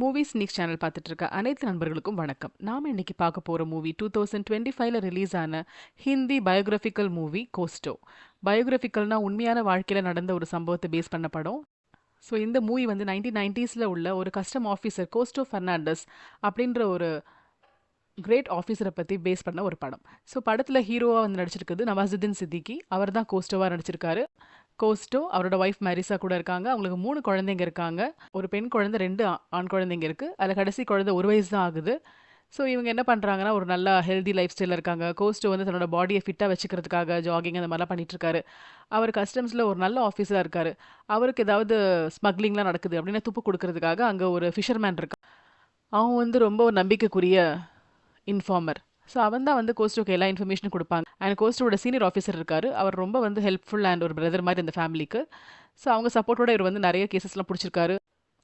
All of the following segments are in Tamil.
மூவி ஸ்னீக் சேனல் பார்த்துட்டு இருக்க அனைத்து நண்பர்களுக்கும் வணக்கம். நாம இன்னைக்கு பார்க்க போற மூவி 2025ல ரிலீஸ் ஆன ஹிந்தி பயோகிராஃபிக்கல் மூவி கோஸ்டோ. பயோகிராஃபிக்கல்னா உண்மையான வாழ்க்கையில நடந்த ஒரு சம்பவத்தை பேஸ் பண்ண படம். ஸோ இந்த மூவி வந்து 1990ஸ்ல உள்ள ஒரு கஸ்டம் ஆஃபீஸர் கோஸ்டோ ஃபெர்னாண்டஸ் அப்படின்ற ஒரு கிரேட் ஆஃபீஸரை பற்றி பேஸ் பண்ண ஒரு படம். ஸோ படத்தில் ஹீரோவாக வந்து நடிச்சிருக்குது நவாசுதீன் சித்திகி. அவர் தான் கோஸ்டோவாக நடிச்சிருக்காரு. கோஸ்டோ அவரோட ஒய்ஃப் மேரிசா கூட இருக்காங்க. அவங்களுக்கு 3 குழந்தைங்க இருக்காங்க. ஒரு பெண் குழந்தை, 2 ஆண் குழந்தைங்க இருக்குது. அதில் கடைசி குழந்தை 1 வயசு தான் ஆகுது. ஸோ இவங்க என்ன பண்ணுறாங்கன்னா, ஒரு நல்ல ஹெல்தி லைஃப் ஸ்டைலில் இருக்காங்க. கோஸ்டோ வந்து தன்னோட பாடியை ஃபிட்டாக வச்சுக்கிறதுக்காக ஜாகிங் அந்த மாதிரிலாம் பண்ணிட்டுருக்காரு. அவர் கஸ்டம்ஸில் ஒரு நல்ல ஆஃபீஸராக இருக்கார். அவருக்கு ஏதாவது ஸ்மக்லிங்லாம் நடக்குது அப்படின்னு துப்பு கொடுக்கறதுக்காக அங்கே ஒரு ஃபிஷர்மேன் இருக்கான். அவன் வந்து ரொம்ப ஒரு நம்பிக்கைக்குரிய இன்ஃபார்மர். ஸோ அவன் தான் வந்து கோஸ்டோக்கு எல்லா இன்ஃபர்மேஷனும் கொடுப்பாங்க. அண்ட் கோஸ்டோட சீனியர் ஆஃபீஸர் இருக்கார். அவர் ரொம்ப வந்து ஹெல்ப்ஃபுல் அண்ட் ஒரு பிரதர் மாதிரி இந்த ஃபேமிலிக்கு. ஸோ அவங்க சப்போர்ட்டோட இவர் வந்து நிறைய கேசஸ்லாம் பிடிச்சிருக்காரு.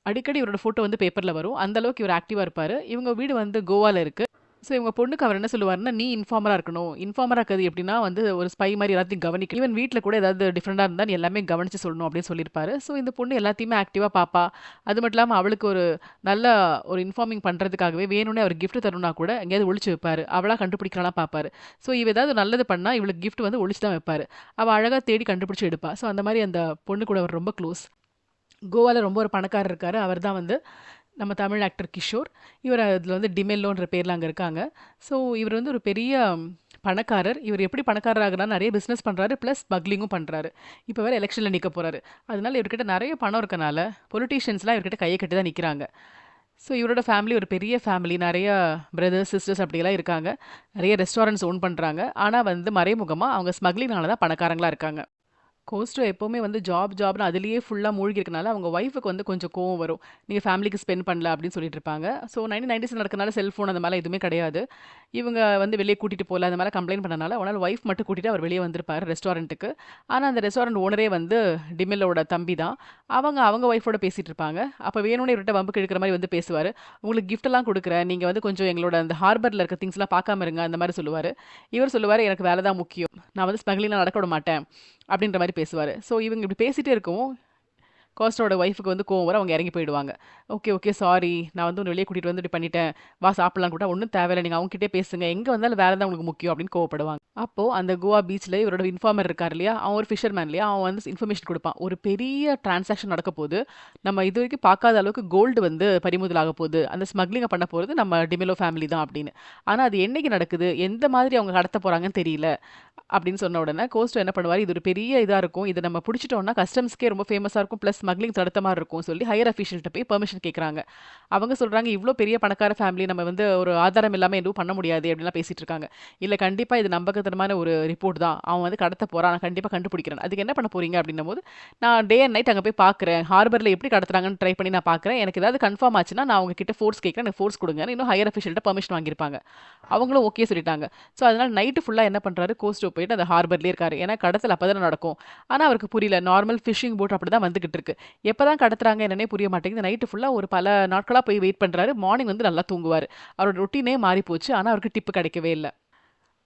அடிக்கடி இவரோட ஃபோட்டோ வந்து பேப்பரில் வரும். அந்த அளவுக்கு இவர் ஆக்டிவாக இருப்பார். இவங்க வீடு வந்து கோவாவில் இருக்குது. ஸோ இவங்க பொண்ணுக்கு அவர் என்ன சொல்லுவாருன்னா, நீ இன்ஃபார்மராக இருக்கணும். இன்ஃபார்மராக இருக்கிறது எப்படின்னா வந்து ஒரு ஸ்பை மாதிரி எல்லாத்தையும் கவனிக்கணும். ஈவன் வீட்டில் கூட ஏதாவது டிஃப்ரெண்டாக இருந்தால் நீ எல்லாமே கவனித்து சொல்லணும் அப்படின்னு சொல்லியிருப்பாரு. ஸோ இந்த பொண்ணு எல்லாத்தையுமே ஆக்டிவாக பாப்பா. அது மட்டும் இல்லாமல் அவளுக்கு ஒரு நல்ல ஒரு இன்ஃபார்மிங் பண்ணுறதுக்காகவே வேணும்னே அவர் gift தரணும்னா கூட எங்கேயாவது ஒளிச்சு வைப்பார். அவளாக கண்டுபிடிக்கலாம் பார்ப்பாரு. ஸோ இவ ஏதாவது நல்லது பண்ணால் இவளுக்கு gift வந்து ஒளிச்சு தான் வைப்பார். அவள் அழகாக தேடி கண்டுபிடிச்சி எடுப்பா. ஸோ அந்த மாதிரி அந்த பொண்ணு கூட அவர் ரொம்ப க்ளோஸ். கோவாவில் ரொம்ப ஒரு பணக்காரர் இருக்கார். அவர் தான் வந்து நம்ம தமிழ் ஆக்டர் கிஷோர். இவர் அதில் வந்து டிமெல்லோன்ற பேரில் அங்கே இருக்காங்க. ஸோ இவர் வந்து ஒரு பெரிய பணக்காரர். இவர் எப்படி பணக்காரர் ஆகுறாரு, நிறைய பிஸ்னஸ் பண்ணுறாரு, ப்ளஸ் ஸ்மக்லிங்கும் பண்ணுறாரு. இப்போ வேறு எலெக்ஷனில் நிற்க போகிறாரு. அதனால இவர்கிட்ட நிறைய பணம் இருக்கனால பொலிட்டீஷியன்ஸ்லாம் இவர்கிட்ட கையை கட்டி தான் நிற்கிறாங்க. ஸோ இவரோட ஃபேமிலி ஒரு பெரிய ஃபேமிலி. நிறைய பிரதர்ஸ் சிஸ்டர்ஸ் அப்படியெல்லாம் இருக்காங்க. நிறைய ரெஸ்டாரண்ட்ஸ் ஓன் பண்ணுறாங்க. ஆனால் வந்து மறைமுகமாக அவங்க ஸ்மக்லிங்னால தான் பணக்காரங்களாக இருக்காங்க. கோஸ்டோ எப்போவுமே வந்து ஜாப்னு அதிலேயே ஃபுல்லாக மூழ்கி இருக்கனால அவங்க ஒய்ஃபுக்கு வந்து கொஞ்சம் கோவம் வரும். நீங்கள் ஃபேமிலிக்கு ஸ்பெண்ட் பண்ணல அப்படின்னு சொல்லிட்டு இருப்பாங்க. ஸோ 1990s நடக்கனால செல்ஃபோன் அந்த மாதிரிலாம் எதுவுமே கிடையாது. இவங்க வந்து வெளியே கூட்டிகிட்டு போகல அந்த மாதிரி கம்ப்ளைண்ட் பண்ணனால ஒரு நாள் ஒய்ஃப் மட்டும் கூட்டிகிட்டு அவர் வெளியே வந்திருப்பார் ரெஸ்டாரண்ட்டுக்கு. ஆனால் அந்த ரெஸ்டாரண்ட் ஓனரே வந்து டிமில்லோட தம்பி தான். அவங்க ஒய்ஃபோட பேசிகிட்டு இருப்பாங்க. அப்போ வேணும்னே இவர்கிட்ட வம்புக்கு இழுக்கிற மாதிரி வந்து பேசுவார். உங்களுக்கு கிஃப்ட்டெல்லாம் கொடுக்குறேன், நீங்கள் வந்து கொஞ்சம் எங்களோட அந்த ஹார்பரில் இருக்க திங்ஸ்லாம் பார்க்காம இருங்க அந்த மாதிரி சொல்லுவார். இவர் சொல்லுவார், எனக்கு வேலை தான் முக்கியம், நான் வந்து ஸ்மக்லிங்லாம் நடக்க விட மாட்டேன் அப்படின்ற மாதிரி பேசுவார். ஸோ இவங்க இப்படி பேசிகிட்டே இருக்கவும் கோஸ்டோட ஒய்ஃபுக்கு வந்து கோவம் வர அவங்க இறங்கி போயிடுவாங்க. ஓகே ஓகே சாரி, நான் வந்து வெளியே கூட்டிகிட்டு வந்து இப்படி பண்ணிட்டேன், வா சாப்பிட்லாம் கூட ஒன்றும் தேவையில்லை, நீங்கள் அவங்ககிட்டே பேசுங்க, எங்கே வந்தாலும் வேலை தான் உங்களுக்கு முக்கியம் அப்படின்னு கோவப்படுவாங்க. அப்போது அந்த கோவா பீச்சில் இவரோட இன்ஃபார்மர் இருக்கார் இல்லையா, அவன் ஒரு ஃபிஷர்மேன் இல்லையா, அவன் வந்து இன்ஃபர்மேஷன் கொடுப்பான். ஒரு பெரிய டிரான்சாக்ஷன் நடக்க போகுது, நம்ம இது வரைக்கும் பார்க்காத அளவுக்கு கோல்டு வந்து பறிமுதல் ஆக போகுது, அந்த ஸ்மக்லிங்கை பண்ண போகிறது நம்ம டிமெலோ ஃபேமிலி தான் அப்படின்னு. ஆனால் அது என்னைக்கு நடக்குது, எந்த மாதிரி அவங்க கடத்த போகிறாங்கன்னு தெரியல அப்படின்னு சொன்ன உடனே கோஸ்டோ என்ன பண்ணுவார், இது ஒரு பெரிய இதாக இருக்கும், இதை நம்ம பிடிச்சிட்டோம்னா கஸ்டம்ஸ்க்கே ரொம்ப ஃபேமஸாக இருக்கும், ப்ளஸ் ஸ்மக்லிங் தடுத்த மாதிரி இருக்கும் சொல்லி ஹையர் அஃபீஷியல்கிட்ட போய் பெர்மிஷன் கேட்குறாங்க. அவங்க சொல்கிறாங்க, இவ்வளோ பெரிய பணக்கார ஃபேமிலி நம்ம வந்து ஒரு ஆதாரம் இல்லாமல் எதுவும் பண்ண முடியாது அப்படின்லாம் பேசிகிட்டு இருக்காங்க. இல்லை கண்டிப்பாக இது நம்பகத்தனமான ஒரு ரிப்போர்ட் தான், அவன் வந்து கடத்த போகிறான், நான் கண்டிப்பாக கண்டுபிடிக்கிறேன், அதுக்கு என்ன பண்ண போகிறீங்க அப்படின்னும் போது, நான் டே அண்ட் நைட் அங்கே போய் பார்க்குறேன், ஹார்பரில் எப்படி கடத்துறாங்கன்னு ட்ரை பண்ணி நான் பார்க்குறேன், எனக்கு ஏதாவது கன்ஃபார்ம் ஆச்சுன்னா நான் அவங்க கிட்ட ஃபோர்ஸ் கேட்குறேன், எனக்கு ஃபோர்ஸ் கொடுங்க, இன்னும் ஹையர் அஃபீஷியல்கிட்ட பெர்மிஷன் வாங்கியிருப்பாங்க. அவங்களும் ஓகே சொல்லிட்டாங்க. ஸோ அதனால் நைட்டு ஃபுல்லாக என்ன பண்ணுறாரு, கோஸ்டோ போயிட்டு அந்த ஹார்பர்லேயே இருக்காரு. ஏன்னா கடத்தல் அப்போ தானே நடக்கும். ஆனால் அவருக்கு புரியல, நார்மல் ஃபிஷிங் போட் அப்படி தான் வந்துகிட்டு இருக்கு. எப்போ தான் கடத்துறாங்க என்னன்னே புரிய மாட்டேங்குது. நைட்டு ஃபுல்லாக ஒரு பல நாட்களாக போய் வெயிட் பண்ணுறாரு. மார்னிங் வந்து நல்லா தூங்குவார். அவரோட ரொட்டீனே மாறி போச்சு. ஆனால் அவருக்கு டிப்பு கிடைக்கவே இல்லை.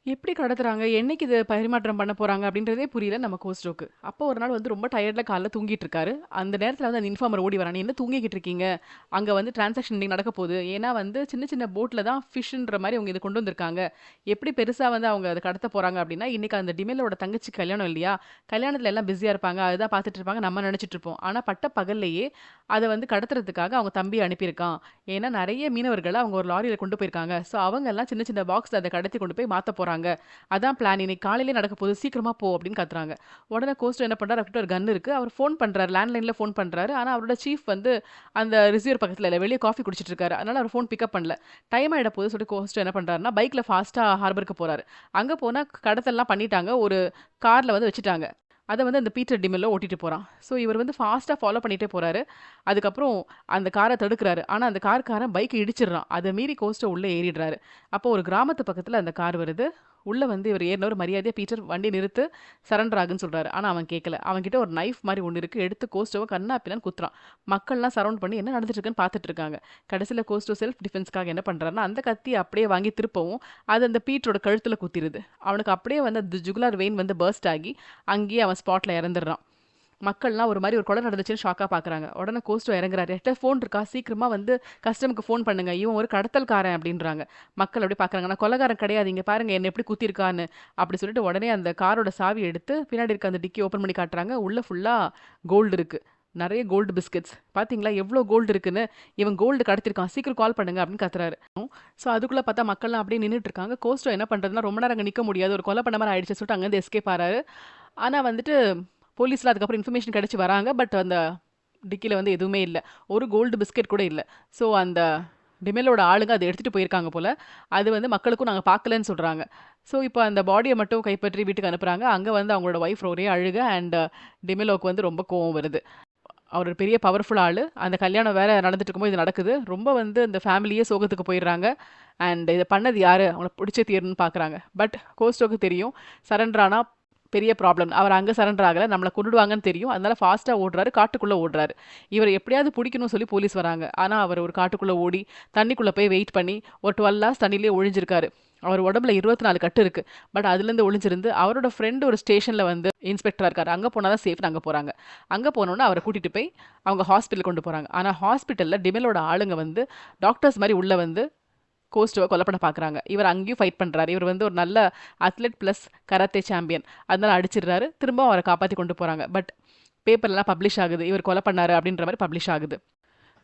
எப்படி கடத்துறாங்க, என்னைக்கு இது பரிமாற்றம் பண்ண போகிறாங்க அப்படின்றதே புரியல நம்ம கோஸ்டோக்கு. அப்போ ஒரு நாள் வந்து ரொம்ப டயர்டில் காலைல தூங்கிட்டு இருக்காரு. அந்த நேரத்தில் வந்து அந்த இன்ஃபார்மர் ஓடி வரான், என்ன தூங்கிக்கிட்டு இருக்கீங்க, அங்கே வந்து டிரான்சாக்ஷன் இன்னைக்கு நடக்க போகுது, ஏன்னா வந்து சின்ன சின்ன போட்டில் தான் ஃபிஷ்ன்ற மாதிரி அவங்க இதை கொண்டு வந்திருக்காங்க, எப்படி பெருசாக வந்து அவங்க அதை கடத்த போகிறாங்க அப்படின்னா, இன்றைக்கி அந்த டிமெல்லோட தங்கச்சி கல்யாணம் இல்லையா, கல்யாணத்தில் எல்லாம் பிஸியாக இருப்பாங்க, அதுதான் பார்த்துட்டு இருப்பாங்க, நம்ம நினச்சிட்டு இருப்போம். ஆனால் பட்ட பகல்லையே அதை வந்து கடத்துறதுக்காக அவங்க தம்பி அனுப்பியிருக்கான். ஏன்னா நிறைய மீனவர்களை அவங்க ஒரு லாரியில் கொண்டு போயிருக்காங்க. ஸோ அவங்க எல்லாம் சின்ன சின்ன பாக்ஸில் அதை கடத்தி கொண்டு போய் மாற்ற போகிறாங்க, அதான் பிளான், இன்னைக்கு காலையிலே நடக்க போகுது, சீக்கிரமா போ அப்படின்னு கத்துறாங்க. உடனே கோஸ்டோ என்ன பண்றாரு, அவர்கிட்ட ஒரு கன் இருக்கு, அவர் ஃபோன் பண்றாரு, லேண்ட்லைன்ல ஃபோன் பண்றாரு. ஆனா அவரோட சீஃப் வந்து அந்த ரிசீவர் பக்கத்துல இல்லை, வெளியே காஃபி குடிச்சிட்டு இருக்காரு. அதனால அவர் ஃபோன் பிக்கப் பண்ணல. டைம் ஆயிட போது சொல்லி கோஸ்டோ என்ன பண்றாருன்னா, பைக்ல ஃபாஸ்டா ஹார்பருக்கு போறாரு. அங்க போனா கடத்தல்லாம் பண்ணிட்டாங்க, ஒரு கார்ல வந்து வச்சுட்டாங்க. அதை வந்து அந்த பீட்டர் டிமெல்லோ ஓட்டிட்டு போகிறான். ஸோ இவர் வந்து ஃபாஸ்ட்டாக ஃபாலோ பண்ணிகிட்டே போகிறாரு. அதுக்கப்புறம் அந்த காரை தடுக்கிறாரு. ஆனால் அந்த கார்காரன் பைக்கை இடிச்சிடுறான். அதை மீறி கோஸ்டோ உள்ளே ஏறிடுறாரு. அப்போ ஒரு கிராமத்து பக்கத்தில் அந்த கார் வருது. உள்ளே வந்து இவர் ஏறினவர் மரியாதையாக, பீட்டர் வண்டி நிறுத்து, சரண்டர் ஆகுன்னு சொல்கிறாரு. ஆனால் அவன் கேட்கல. அவன்கிட்ட ஒரு நைஃப் மாதிரி ஒன்று இருக்குது, எடுத்து கோஸ்டோவை கண்ணா பின்னான்னு குத்துறான். மக்கள்லாம் சரவுண்ட் பண்ணி என்ன நடந்துட்டு இருக்குன்னு பார்த்துட்டு இருக்காங்க. கடைசியில் கோஸ்டோ செல்ஃப் டிஃபென்ஸ்க்காக என்ன பண்ணுறாருன்னா, அந்த கத்தியை அப்படியே வாங்கி திருப்பவும் அது அந்த பீட்டரோட கழுத்தில் குத்திடுது. அவனுக்கு அப்படியே வந்து அந்த ஜுகுலார் வெயின் வந்து பர்ஸ்ட் ஆகி அங்கேயே அவன் ஸ்பாட்டில் இறந்துடுறான். மக்கள்லாம் ஒரு மாரி ஒரு கொலை நடந்துச்சுன்னு ஷாக்கா பார்க்குறாங்க. உடனே கோஸ்டோ இறங்குறாரு. "என்ட்ட ஃபோன் இருக்கா? சீக்கிரமா வந்து கஸ்டமுக்கு ஃபோன் பண்ணுங்க. இவன் ஒரு கடத்தல்காரன்" அப்படின்றாங்க. மக்கள் அப்படியே பார்க்குறாங்க. "நான் கொலைகாரன் கிடையாது. இங்க பாருங்க என்ன எப்படி குத்திருக்கான்னு." அப்படி சொல்லிட்டு உடனே அந்த காரோட சாவிய எடுத்து பின்னாடி இருக்க அந்த டிக்கி ஓப்பன் பண்ணி காட்டுறாங்க. உள்ள ஃபுல்லா கோல்டு இருக்கு. நெறைய கோல்டு பிஸ்கட்ஸ். "பார்த்தீங்களா எவ்ளோ கோல்டு இருக்குன்னு? இவன் கோல்டு கடத்திருக்கான். சீக்கிரம் கால் பண்ணுங்க" அப்படின்னு கத்துறாரு. ஸோ அதுக்குள்ள பார்த்தா மக்கள்லாம் அப்படியே நின்னுட்டு இருக்காங்க. கோஸ்டோ என்ன பண்றதுன்னா, ரொம்ப நேரம் அங்க நிக்க முடியாது. ஒரு கொலை பண்ண மாரி ஆயிடுச்சுன்னு சொல்லிட்டு அங்கருந்து எஸ்கேப் ஆறாரு. ஆனா வந்துட்டு போலீஸ்ல அதுக்கப்புறம் இன்ஃபர்மேஷன் கிடைச்சு வராங்க. பட் அந்த டிக்கில வந்து எதுவுமே இல்ல. ஒரு கோல்டு பிஸ்கட் கூட இல்ல. ஸோ அந்த டிமெல்லோட ஆளுங்க அத எடுத்துட்டு போயிருக்காங்க போல. அது வந்து மக்களுக்கும் நாங்க பார்க்கலன்னு சொல்றாங்க. ஸோ இப்போ அந்த பாடிய மட்டும் கைப்பற்றி வீட்டுக்கு அனுப்புறாங்க. அங்க வந்து அவங்களோட ஒய்ஃப் ஒரே அழுக அண்ட் டிமெல்லோவுக்கு வந்து ரொம்ப கோவம் வருது. அவர் ஒரு பெரிய பவர்ஃபுல் ஆளு. அந்த கல்யாணம் வேற நடந்துட்டு இருக்கும்போது இது நடக்குது. ரொம்ப வந்து இந்த ஃபேமிலியே சோகத்துக்கு போயிடுறாங்க. அண்ட் இத பண்ணது யாரு? அவங்கள பிடிச்சே தீரணும்னு பார்க்குறாங்க. பட் கோஸ்டோக்கு தெரியும். சரண்டர் ஆனா பெரிய ப்ராப்ளம். அவர் அங்க சரண்டர் ஆகல. நம்மள கொன்னுடுவாங்கன்னு தெரியும். அதனால ஃபாஸ்ட்டா ஓடுறாரு. காட்டுக்குள்ள ஓடுறாரு. இவர எப்படியாவது புடிக்கணும்னு சொல்லி போலீஸ் வராங்க. ஆனா அவர் ஒரு காட்டுக்குள்ள ஓடி, தண்ணிக்குள்ள போய் வெயிட் பண்ணி, ஒரு 12 ஹார்ஸ் தண்ணியிலேயே ஒளிஞ்சிருக்காரு. அவர் உடம்புல 24 கட்டு இருக்கு. பட் அதுலேருந்து ஒளிஞ்சிருந்து, அவரோட ஃப்ரெண்ட் ஒரு ஸ்டேஷன்ல வந்து இன்ஸ்பெக்டரா இருக்காரு. அங்க போனா தான் சேஃப்ன்னு அங்க போறாங்க. அங்க போனோனே அவர கூட்டிட்டு போய் அவங்க ஹாஸ்பிட்டல் கொண்டு போறாங்க. ஆனா ஹாஸ்பிட்டல்ல டிமெலோட ஆளுங்க வந்து டாக்டர்ஸ் மாரி உள்ள வந்து கோஸ்டோவ கொலை பண்ண பார்க்குறாங்க. இவர் அங்கேயும் ஃபைட் பண்றாரு. இவர் வந்து ஒரு நல்ல அத்லெட் பிளஸ் கராத்தே சாம்பியன். அதனால அடிச்சிடுறாரு. திரும்பவும் அவர காப்பாத்தி கொண்டு போறாங்க. பட் பேப்பர்லலாம் பப்ளிஷ் ஆகுது. இவர் கொலை பண்ணாரு அப்படின்ற மாரி பப்ளிஷ் ஆகுது.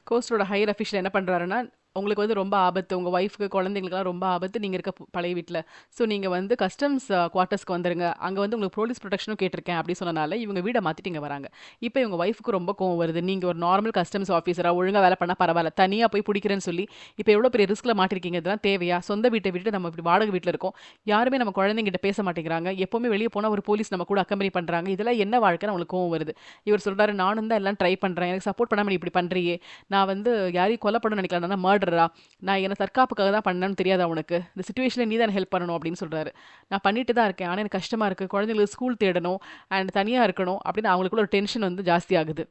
கோஸ்டோட ஹையர் அஃபிஷியல் என்ன பண்றாருன்னா, உங்களுக்கு வந்து ரொம்ப ஆபத்து. உங்க ஒய்ஃப்க்கு, குழந்தைங்களுக்குலாம் ரொம்ப ஆபத்து. நீங்க இருக்க பழைய வீட்ல. ஸோ நீங்க வந்து கஸ்டம்ஸ் குவார்ட்டர்ஸ்க்கு வந்துருங்க. அங்க வந்து உங்களுக்கு போலீஸ் புரொடெக்ஷனும் கேட்டிருக்கேன் அப்படி சொன்னனால, இவங்க வீட மாத்திட்டு இங்க வராங்க. இப்ப இவங்க ஒய்ஃப்க்கு ரொம்ப கோவம் வருது. நீங்க ஒரு நார்மல் கஸ்டம்ஸ் ஆஃபீஸரா ஒழுங்கா வேலை பண்ணா பரவால்ல. தனியா போய் புடிக்கிறேன்னு சொல்லி, இப்ப எவ்வளோ பெரிய ரிஸ்க்ல மாட்டிருக்கீங்க. இதெல்லாம் தேவையா? சொந்த வீட்ட விட்டுட்டு நம்ம இப்படி வாடகை வீட்ல இருக்கோம். யாருமே நம்ம குழந்தைங்கிட்ட பேச மாட்டேங்கிறாங்க. எப்பவுமே வெளிய போனா ஒரு போலீஸ் நம்ம கூட அக்கம்பெனி பண்றாங்க. இதெல்லாம் என்ன வாழ்க்கைன்னு அவங்களுக்கு கோவம் வருது. இவர் சொல்றாரு, "நானும் தான் எல்லாம் ட்ரை பண்றேன். எனக்கு சப்போர்ட் பண்ணாம நீ இப்படி பண்றியே. நான் வந்து யாரையும் கொலை பண்ணணும்னு நினைக்கல. நான் மர்டரா? நான் என்ன தற்காப்புக்காக தான் பண்ணேன்னு தெரியாதா உனக்கு? இந்த சிச்சுவேஷன்ல நீ தான் ஹெல்ப் பண்ணணும்" அப்படின்னு சொல்றாரு. "நான் பண்ணிட்டு தான் இருக்கேன். ஆனா எனக்கு கஷ்டமா இருக்கு. குழந்தைங்களுக்கு ஸ்கூல் தேடணும் அண்ட் தனியா இருக்கணும்" அப்படின்னு அவங்களுக்குள்ள ஒரு டென்ஷன் வந்து ஜாஸ்தியாகுது.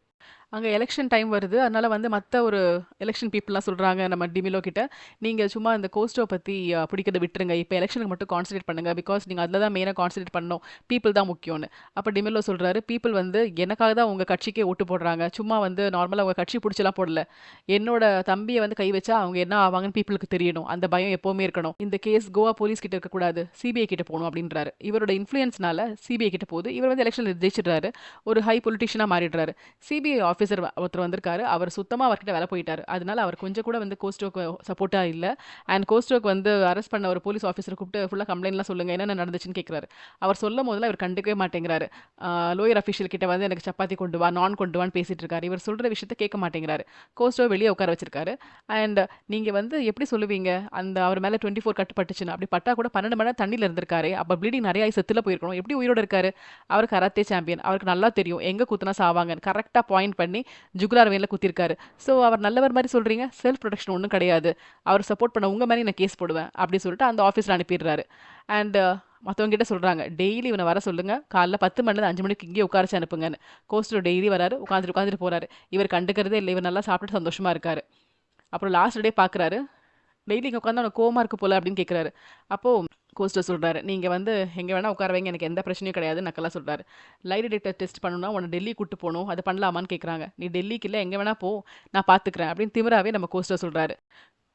அங்க எலெக்ஷன் டைம் வருது. அதனால வந்து மத்த ஒரு எலெக்ஷன் பீப்பிள்லாம் சொல்றாங்க நம்ம டிமிலோ கிட்ட, "நீங்க சும்மா இந்த கோஸ்டோ பத்தி பிடிக்கிறத விட்டுருங்க. இப்ப எலெக்ஷனுக்கு மட்டும் கான்சன்ட்ரேட் பண்ணுங்க. பிகாஸ் நீங்க அதுல தான் மெயினா கான்சன்ட்ரேட் பண்ணணும். பீப்பிள் தான் முக்கியம்னு." அப்ப டிமிலோ சொல்றாரு, "பீப்பிள் வந்து எனக்காக தான் உங்க கட்சிக்கே ஓட்டு போடுறாங்க. சும்மா வந்து நார்மலா உங்க கட்சி புடிச்சலாம் போடல. என்னோட தம்பிய வந்து கை வச்சா அவங்க என்ன ஆவாங்கன்னு பீப்பிளுக்கு தெரியணும். அந்த பயம் எப்பவுமே இருக்கணும். இந்த கேஸ் கோவா போலீஸ் கிட்ட இருக்கக்கூடாது. சிபிஐ கிட்ட போணும்" அப்படின்றாரு. இவரோட இன்ஃப்ளூயன்ஸ்னால சிபிஐ கிட்ட போகுது. இவர் வந்து எலெக்ஷன்ல ஜெயிச்சிடுறாரு. ஒரு ஹை பொலிட்டிஷியனா மாறிடுறாரு. சிபிஐ ஆஃபீசர் ஒருத்தர் வந்திருக்காரு. அவர் சுத்தமா அவர்கிட்ட வேல போயிட்டாரு. அதனால அவர் கொஞ்சம் கூட வந்து கோஸ்டோக்கு சப்போர்ட்டா இல்ல. அண்ட் கோஸ்டோக்கு வந்து அரெஸ்ட் பண்ண ஒரு போலீஸ் ஆஃபீசர கூப்பிட்டு ஃபுல்லா கம்ப்ளைண்ட்லாம் சொல்லுங்க. என்னென்ன நடந்துச்சுன்னு கேட்கிறாரு. அவர் சொல்லும்போதெல்லாம் இவர் கண்டுக்கவே மாட்டேங்கிறாரு. லோயர் அஃபிஷியல் கிட்ட வந்து எனக்கு சப்பாத்தி கொண்டு வா, நான் கொண்டு வான்னு பேசிட்டு இருக்காரு. இவர் சொல்ற விஷயத்த கேட்க மாட்டேங்கிறாரு. கோஸ்டோ வெளிய உட்கார வச்சிருக்காரு. அண்ட் நீங்க வந்து எப்படி சொல்லுவீங்க? அந்த அவர் மேல 24 கட்டு பட்டுச்சுன்னு. அப்படி பட்டா கூட 12 மணி நேரம் தண்ணீல இருந்திருக்காரே. அப்ப ப்ளீடிங் நெறைய ஆயி செத்துல போயிருக்கணும். எப்படி உயிரோட இருக்காரு? அவர் கராத்தே சாம்பியன். அவருக்கு நல்லா தெரியும். எங்க குத்துனா சாவாங்கன்னு. கரெக்ட்டா பாயிண்ட் பண்ணி ஜுகுலார் வெயின்ல குத்திருக்காரு. ஸோ அவர் நல்லவர் மாரி சொல்றீங்க. செல்ஃப் புரொடெக்ஷன் ஒண்ணும் கிடையாது. அவர் சப்போர்ட் பண்ண உங்க மேல நான் கேஸ் போடுவேன். அப்படி சொல்லிட்டு அந்த ஆஃபீஸ்ல அனுப்பிடுறாரு. அண்ட் மத்தவங்க கிட்ட சொல்றாங்க, "டெய்லி இவன வர சொல்லுங்க. காலைல 10 மணிலேருந்து 5 மணிக்கு இங்கேயே உட்கார வச்சு அனுப்புங்கன்னு." கோஸ்டோ டெய்லி வராரு. உட்காந்துட்டு உட்காந்துட்டு போறாரு. இவர் கண்டுக்கிறதே இல்ல. இவர் நல்லா சாப்பிட்டுட்டு சந்தோஷமா இருக்காரு. அப்புறம் லாஸ்ட் டே பார்க்குறாரு. "டெய்லி இங்க உட்காந்தா உனக்கு கோவமா இருக்கு போல" அப்படின்னு கேட்குறாரு. அப்போ கோஸ்டோ சொல்றாரு, "நீங்க வந்து எங்க வேணா உட்கார வைங்க. எனக்கு எந்த பிரச்சனையும் கிடையாதுன்னு" நக்கலா சொல்றாரு. "லை டிடெக்டர் டெஸ்ட் பண்ணணும்னா உன்ன டெல்லி கூட்டு போணும். அது பண்ணலாமான்னு கேட்குறாங்க. "நீ டெல்லிக்கு இல்ல, எங்க வேணா போ. நான் பார்த்துக்கிறேன்" அப்படின்னு திமிராவே நம்ம கோஸ்டோ சொல்றாரு.